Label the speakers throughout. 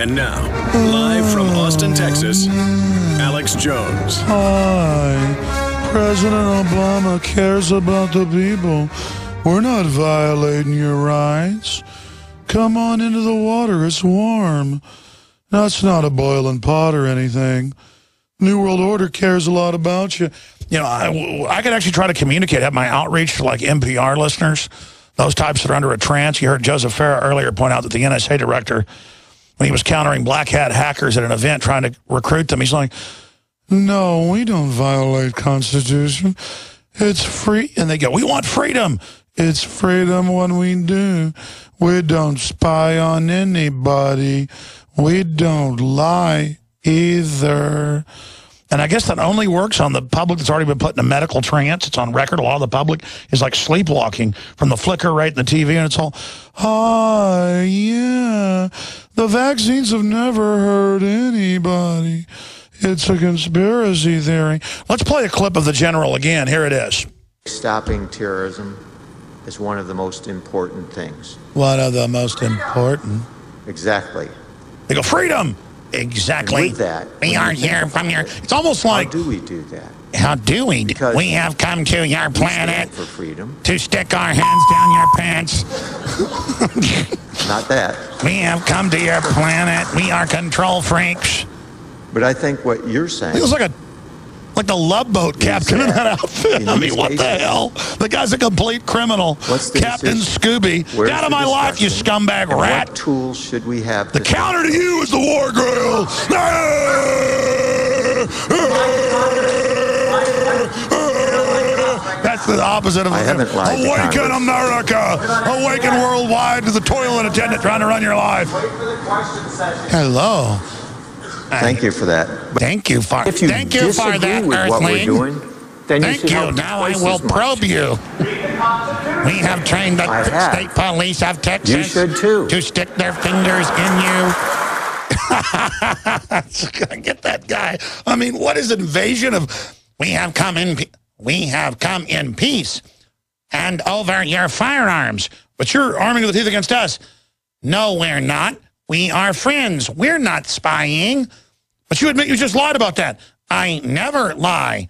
Speaker 1: And now, live from Austin, Texas, Alex Jones.
Speaker 2: Hi. President Obama cares about the people. We're not violating your rights. Come on into the water. It's warm. That's not a boiling pot or anything. New World Order cares a lot about you. You know, I could actually try to communicate, have my outreach to like NPR listeners, those types that are under a trance. You heard Joseph Farah earlier point out that the NSA director, when he was countering black hat hackers at an event trying to recruit them, he's like, no, we don't violate Constitution. It's free. And they go, we want freedom. It's freedom when we do. We don't spy on anybody. We don't lie either. And I guess that only works on the public that's already been put in a medical trance. It's on record. A lot of the public is like sleepwalking from the flicker right in the TV, and it's all, hi, yeah, the vaccines have never hurt anybody. It's a conspiracy theory. Let's play a clip of the general again. Here it is.
Speaker 3: Stopping terrorism is one of the most important things.
Speaker 2: One of the most important.
Speaker 3: Exactly.
Speaker 2: They go, freedom. Exactly.
Speaker 3: And with that,
Speaker 2: we are here from your... It's almost like...
Speaker 3: How do we do that?
Speaker 2: How do we?
Speaker 3: Because
Speaker 2: we have come to your planet
Speaker 3: for freedom.
Speaker 2: To stick our hands down your pants.
Speaker 3: Not that.
Speaker 2: We have come to your planet. We are control freaks.
Speaker 3: But I think what you're saying...
Speaker 2: It was like the Love Boat captain in that outfit. I mean, what the hell? The guy's a complete criminal.
Speaker 3: What's the
Speaker 2: Captain
Speaker 3: decision?
Speaker 2: Scooby. Get out of my life, you scumbag rat.
Speaker 3: What tools should we have?
Speaker 2: The counter to you is the War Grail. That's the opposite of Awaken America. Awaken worldwide to the toilet attendant trying to run your life. Hello.
Speaker 3: Thank you for that.
Speaker 2: Thank you for
Speaker 3: if you
Speaker 2: thank you for that,
Speaker 3: with what we're doing, then
Speaker 2: thank you. Now I will probe you. We have trained the state police of Texas.
Speaker 3: You should too.
Speaker 2: To stick their fingers in you. Get that guy. I mean, what is invasion of? We have come in peace, and over your firearms. But you're arming with the teeth against us. No, we're not. We are friends. We're not spying. But you admit you just lied about that. I never lie.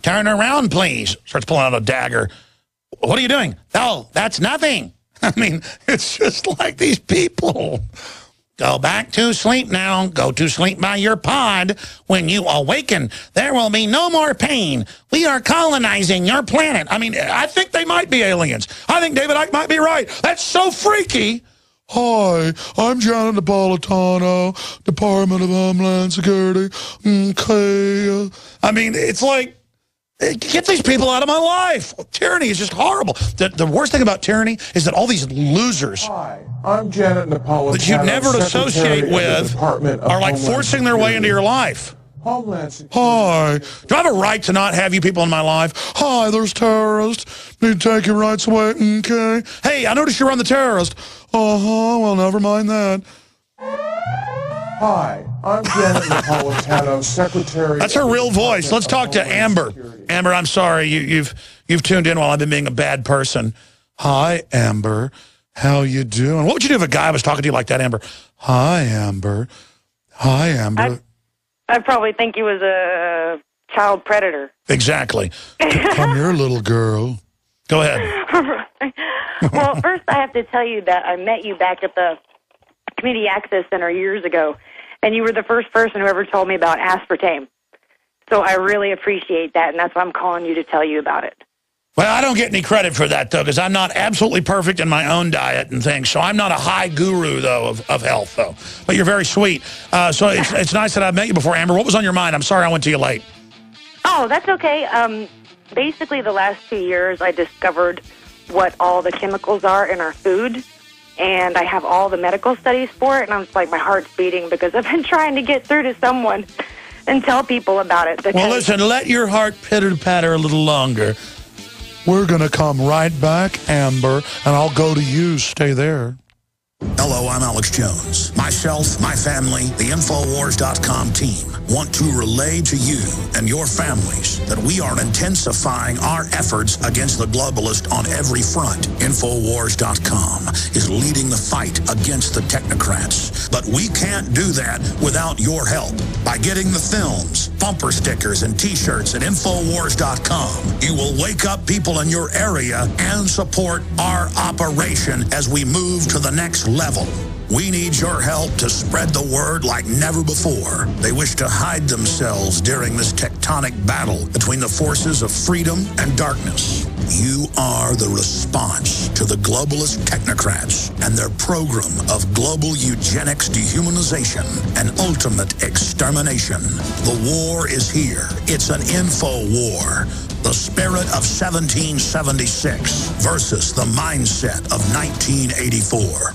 Speaker 2: Turn around, please. Starts pulling out a dagger. What are you doing? Oh, that's nothing. I mean, it's just like these people. Go back to sleep now. Go to sleep by your pod. When you awaken, there will be no more pain. We are colonizing your planet. I mean, I think they might be aliens. I think David Icke might be right. That's so freaky. Hi, I'm Janet Napolitano, Department of Homeland Security. Okay. I mean, it's like, get these people out of my life. Tyranny is just horrible. The worst thing about tyranny is that all these losers
Speaker 4: Hi, I'm Janet Napolitano,
Speaker 2: that you never associate with are like forcing their way into your life. Hi, do I have a right to not have you people in my life? Hi, there's terrorists. Need to take your rights away. Okay. Hey, I noticed you're on the terrorist. Well, never mind that.
Speaker 4: Hi, I'm Janet Napolitano, Secretary.
Speaker 2: That's her real voice. Let's talk to Amber. Amber, I'm sorry. You've tuned in while I've been being a bad person. Hi, Amber. How you doing? What would you do if a guy was talking to you like that, Amber? Hi, Amber. Hi, Amber.
Speaker 5: I'd probably think he was a child predator.
Speaker 2: Exactly. Come here, little girl. Go ahead.
Speaker 5: Well, first I have to tell you that I met you back at the Community Access Center years ago, and you were the first person who ever told me about aspartame. So I really appreciate that, and that's why I'm calling you to tell you about it.
Speaker 2: Well, I don't get any credit for that, though, because I'm not absolutely perfect in my own diet and things. So I'm not a high guru, though, of health, though. But you're very sweet. So it's nice that I've met you before, Amber. What was on your mind? I'm sorry I went to you late.
Speaker 5: Oh, that's okay. Basically, the last 2 years, I discovered what all the chemicals are in our food, and I have all the medical studies for it, and I'm just like, my heart's beating because I've been trying to get through to someone and tell people about it.
Speaker 2: Well, listen, let your heart pitter-patter a little longer. We're going to come right back, Amber, and I'll go to you. Stay there.
Speaker 6: Hello, I'm Alex Jones. Myself, my family, the Infowars.com team want to relay to you and your families that we are intensifying our efforts against the globalist on every front. Infowars.com is leading the fight against the technocrats. But we can't do that without your help. By getting the films, bumper stickers, and t-shirts at Infowars.com, you will wake up people in your area and support our operation as we move to the next level. We need your help to spread the word like never before. They wish to hide themselves during this tectonic battle between the forces of freedom and darkness. You are the response to the globalist technocrats and their program of global eugenics, dehumanization, and ultimate extermination. The war is here. It's an info war. The spirit of 1776 versus the mindset of 1984.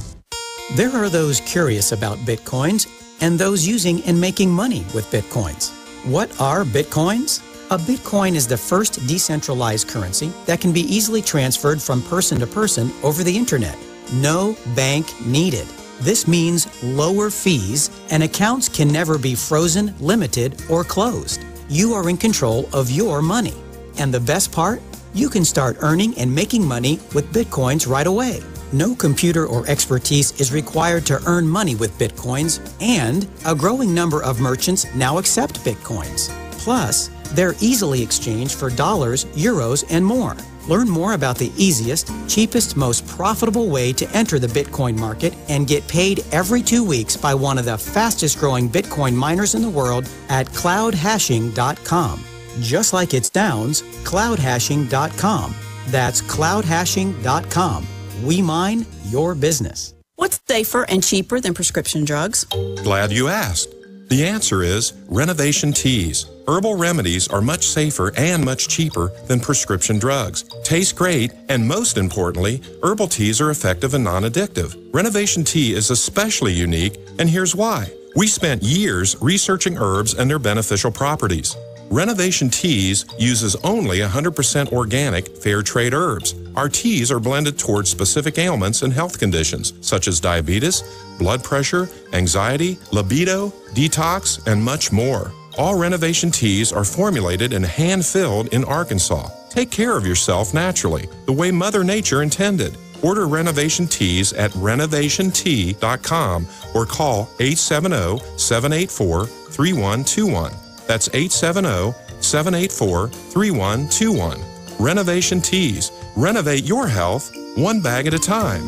Speaker 7: There are those curious about Bitcoins and those using and making money with Bitcoins. What are Bitcoins? A Bitcoin is the first decentralized currency that can be easily transferred from person to person over the internet. No bank needed. This means lower fees, and accounts can never be frozen, limited, or closed. You are in control of your money. And the best part? You can start earning and making money with Bitcoins right away. No computer or expertise is required to earn money with Bitcoins, and a growing number of merchants now accept Bitcoins. Plus, they're easily exchanged for dollars, euros, and more. Learn more about the easiest, cheapest, most profitable way to enter the Bitcoin market and get paid every 2 weeks by one of the fastest growing Bitcoin miners in the world at cloudhashing.com. Just like it sounds, cloudhashing.com. That's cloudhashing.com. We mine your business.
Speaker 8: What's safer and cheaper than prescription drugs?
Speaker 9: Glad you asked. The answer is Renovation Teas. Herbal remedies are much safer and much cheaper than prescription drugs. Taste great, and most importantly, herbal teas are effective and non-addictive. Renovation Tea is especially unique, and here's why. We spent years researching herbs and their beneficial properties. Renovation Teas uses only 100% organic, fair trade herbs. Our teas are blended towards specific ailments and health conditions, such as diabetes, blood pressure, anxiety, libido, detox, and much more. All Renovation Teas are formulated and hand-filled in Arkansas. Take care of yourself naturally, the way Mother Nature intended. Order Renovation Teas at renovationtea.com or call 870-784-3121. That's 870-784-3121. Renovation Teas. Renovate your health one bag at a time.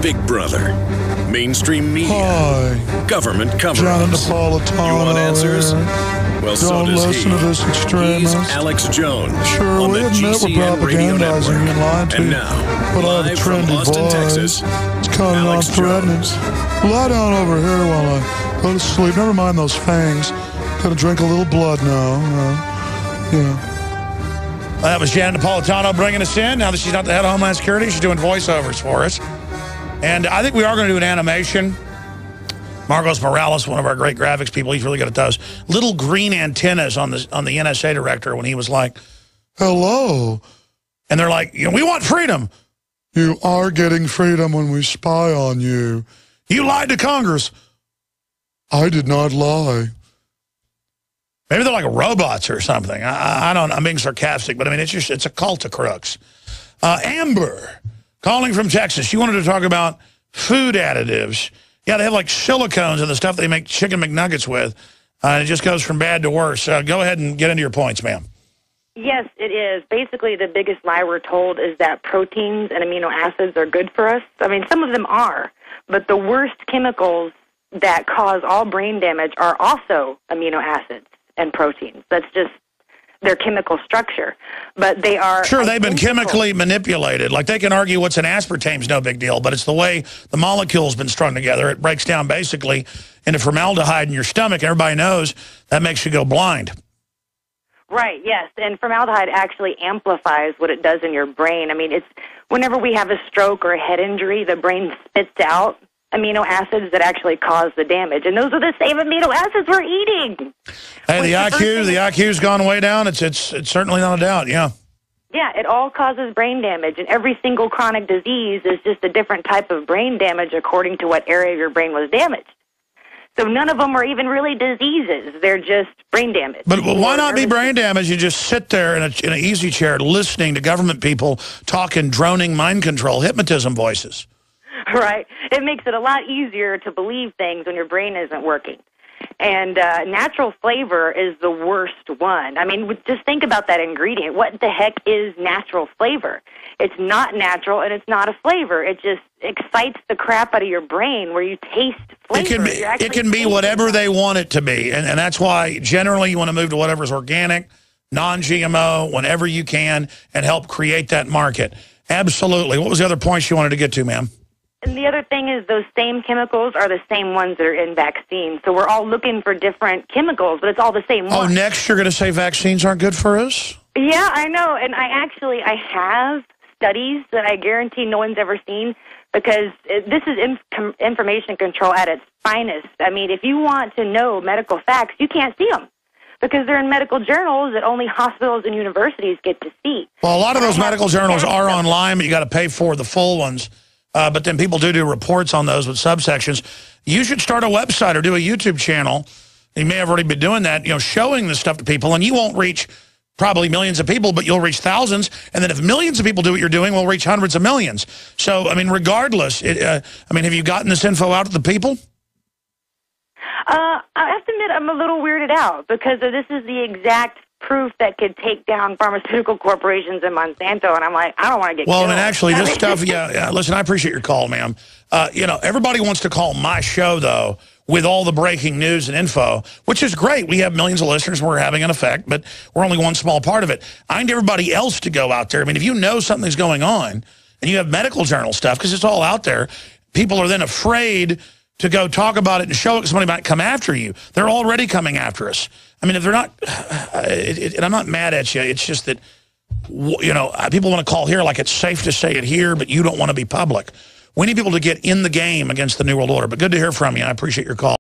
Speaker 1: Big Brother, mainstream media,
Speaker 2: Hi,
Speaker 1: government
Speaker 2: John
Speaker 1: cover-ups.
Speaker 2: Napolitano.
Speaker 1: You want answers?
Speaker 2: Here.
Speaker 1: Well, so
Speaker 2: Don't
Speaker 1: does
Speaker 2: listen
Speaker 1: he.
Speaker 2: to this extremist.
Speaker 1: He's Alex Jones
Speaker 2: Sure,
Speaker 1: on
Speaker 2: we
Speaker 1: the
Speaker 2: admit we're
Speaker 1: GCN Radio
Speaker 2: propagandizing
Speaker 1: Network.
Speaker 2: and lying to
Speaker 1: And
Speaker 2: you.
Speaker 1: now,
Speaker 2: But I have a
Speaker 1: live from
Speaker 2: trendy
Speaker 1: Austin,
Speaker 2: voice.
Speaker 1: Texas,
Speaker 2: It's kind of
Speaker 1: Alex
Speaker 2: non-threatening.
Speaker 1: Jones.
Speaker 2: Lie down over here while I go to sleep. Never mind those fangs. Gonna drink a little blood now. Yeah.
Speaker 10: That was Janet Napolitano bringing us in. Now that she's not the head of Homeland Security, she's doing voiceovers for us. And I think we are going to do an animation. Marcos Morales, one of our great graphics people, he's really good at those. Little green antennas on the NSA director when he was like,
Speaker 2: Hello.
Speaker 10: and they're like, you know, we want freedom.
Speaker 2: You are getting freedom when we spy on you.
Speaker 10: You lied to Congress.
Speaker 2: I did not lie.
Speaker 10: Maybe they're like robots or something. I don't know. I'm being sarcastic, but I mean, it's a cult of crooks. Amber, calling from Texas. She wanted to talk about food additives. Yeah, they have like silicones and the stuff they make chicken McNuggets with. And it just goes from bad to worse. Go ahead and get into your points, ma'am.
Speaker 5: Yes, it is. Basically, the biggest lie we're told is that proteins and amino acids are good for us. I mean, some of them are, but the worst chemicals that cause all brain damage are also amino acids and proteins. That's just their chemical structure. But they are...
Speaker 10: Sure, they've been chemically manipulated. Like, they can argue what's in aspartame's no big deal, but it's the way the molecule's been strung together. It breaks down basically into formaldehyde in your stomach. Everybody knows that makes you go blind.
Speaker 5: Right, yes. And formaldehyde actually amplifies what it does in your brain. I mean, it's whenever we have a stroke or a head injury, the brain spits out amino acids that actually cause the damage. And those are the same amino acids we're eating.
Speaker 10: Hey, the IQ's gone way down. It's certainly not a doubt, yeah.
Speaker 5: Yeah, it all causes brain damage, and every single chronic disease is just a different type of brain damage according to what area of your brain was damaged. So none of them are even really diseases. They're just brain damage.
Speaker 10: But why not be brain damage? You just sit there in an easy chair listening to government people talking droning mind control, hypnotism voices.
Speaker 5: Right. It makes it a lot easier to believe things when your brain isn't working. And natural flavor is the worst one. I mean, just think about that ingredient. What the heck is natural flavor? It's not natural, and it's not a flavor. It just excites the crap out of your brain where you taste flavor.
Speaker 10: It can be whatever they want it to be, and that's why generally you want to move to whatever's organic, non-GMO, whenever you can, and help create that market. Absolutely. What was the other points you wanted to get to, ma'am?
Speaker 5: And the other thing is those same chemicals are the same ones that are in vaccines. So we're all looking for different chemicals, but it's all the same one.
Speaker 10: Oh, next you're going to say vaccines aren't good for us?
Speaker 5: Yeah, I know. And I have studies that I guarantee no one's ever seen, because this is information control at its finest. I mean, if you want to know medical facts, you can't see them, because they're in medical journals that only hospitals and universities get to see.
Speaker 10: Well, a lot of those medical journals are online, but you got to pay for the full ones. But then people do reports on those with subsections. You should start a website or do a YouTube channel. You may have already been doing that, showing this stuff to people, and you won't reach probably millions of people, but you'll reach thousands. And then if millions of people do what you're doing, we'll reach hundreds of millions. So, I mean, regardless, have you gotten this info out to the people?
Speaker 5: I have to admit I'm a little weirded out, because this is the exact proof that could take down pharmaceutical corporations and Monsanto, and I'm like, I don't want to get killed.
Speaker 10: Well, and actually, this stuff, yeah, listen, I appreciate your call, ma'am. Everybody wants to call my show, though, with all the breaking news and info, which is great. We have millions of listeners, and we're having an effect, but we're only one small part of it. I need everybody else to go out there. I mean, if you know something's going on, and you have medical journal stuff, because it's all out there, people are then afraid to go talk about it and show it, because somebody might come after you. They're already coming after us. I mean, if they're not, and I'm not mad at you, it's just that, people want to call here like it's safe to say it here, but you don't want to be public. We need people to get in the game against the New World Order. But good to hear from you. I appreciate your call.